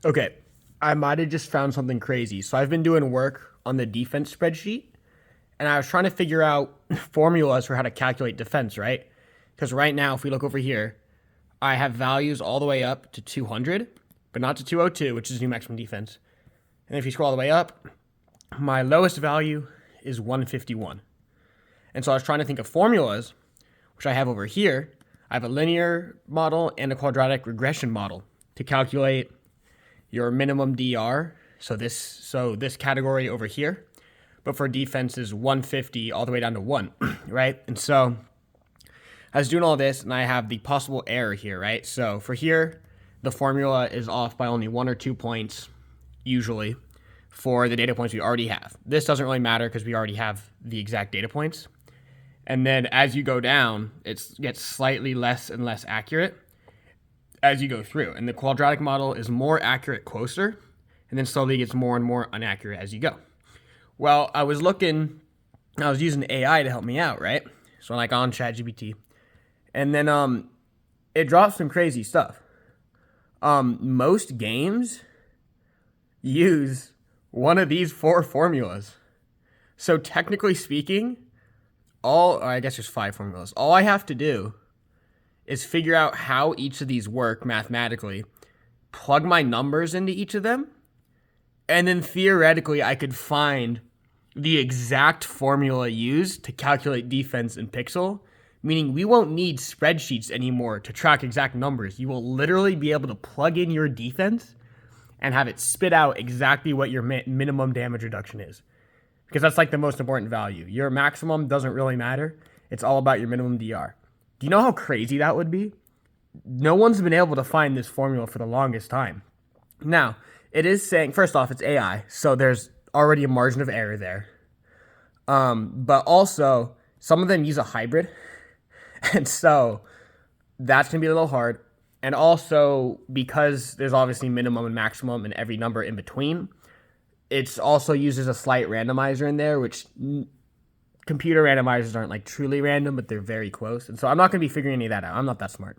Okay, I might have just found something crazy. So I've been doing work on the defense spreadsheet, and I was trying to figure out formulas for how to calculate defense, right? Because right now, if we look over here, I have values all the way up to 200, but not to 202, which is new maximum defense. And if you scroll all the way up, my lowest value is 151. And so I was trying to think of formulas, which I have over here. I have a linear model and a quadratic regression model to calculate your minimum DR. So this category over here, but for defense is 150 all the way down to 1, right? And so I was doing all this, and I have the possible error here, right? So for here, the formula is off by only 1 or 2 points, usually, for the data points we already have. This doesn't really matter because we already have the exact data points. And then as you go down, it gets slightly less and less accurate as you go through. And the quadratic model is more accurate closer, and then slowly gets more and more inaccurate as you go. Well, I was using AI to help me out, right? So like on ChatGPT. And then it drops some crazy stuff. Most games use one of these 4 formulas. So technically speaking, I guess there's 5 formulas. All I have to do is figure out how each of these work mathematically, plug my numbers into each of them, and then theoretically I could find the exact formula used to calculate defense in Pixel, meaning we won't need spreadsheets anymore to track exact numbers. You will literally be able to plug in your defense and have it spit out exactly what your minimum damage reduction is. Because that's like the most important value. Your maximum doesn't really matter. It's all about your minimum DR. Do you know how crazy that would be? No one's been able to find this formula for the longest time. Now, it is saying, first off, it's AI, so there's already a margin of error there. But also, some of them use a hybrid, and so that's going to be a little hard. And also, because there's obviously minimum and maximum and every number in between, it's also uses a slight randomizer in there, which computer randomizers aren't like truly random, but they're very close. And so I'm not going to be figuring any of that out. I'm not that smart.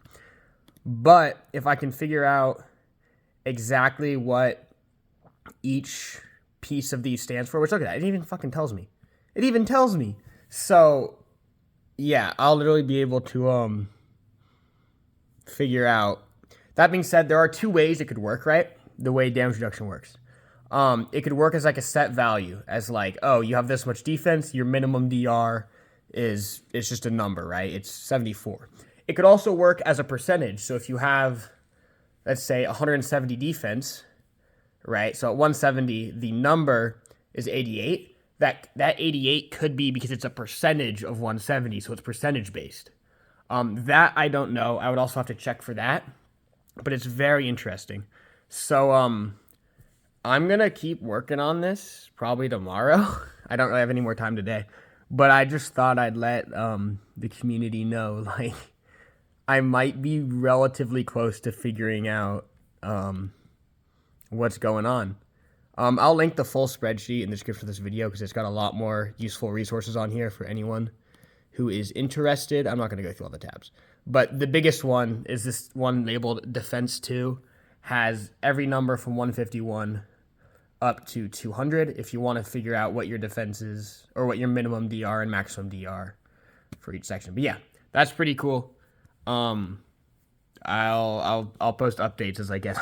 But if I can figure out exactly what each piece of these stands for, which look at that, it even fucking tells me. It even tells me. So yeah, I'll literally be able to figure out. That being said, there are 2 ways it could work, right? The way damage reduction works. It could work as like a set value, as like, oh, you have this much defense, your minimum DR is just a number, right? It's 74. It could also work as a percentage. So if you have, let's say, 170 defense, right? So at 170, the number is 88. That 88 could be because it's a percentage of 170, so it's percentage based. That I don't know. I would also have to check for that, but it's very interesting. So I'm going to keep working on this probably tomorrow. I don't really have any more time today, but I just thought I'd let the community know, like, I might be relatively close to figuring out what's going on. I'll link the full spreadsheet in the description of this video because it's got a lot more useful resources on here for anyone who is interested. I'm not going to go through all the tabs, but the biggest one is this one labeled Defense 2. Has every number from 151 up to 200 if you want to figure out what your defense is or what your minimum DR and maximum DR for each section. But yeah, that's pretty cool. I'll post updates as I get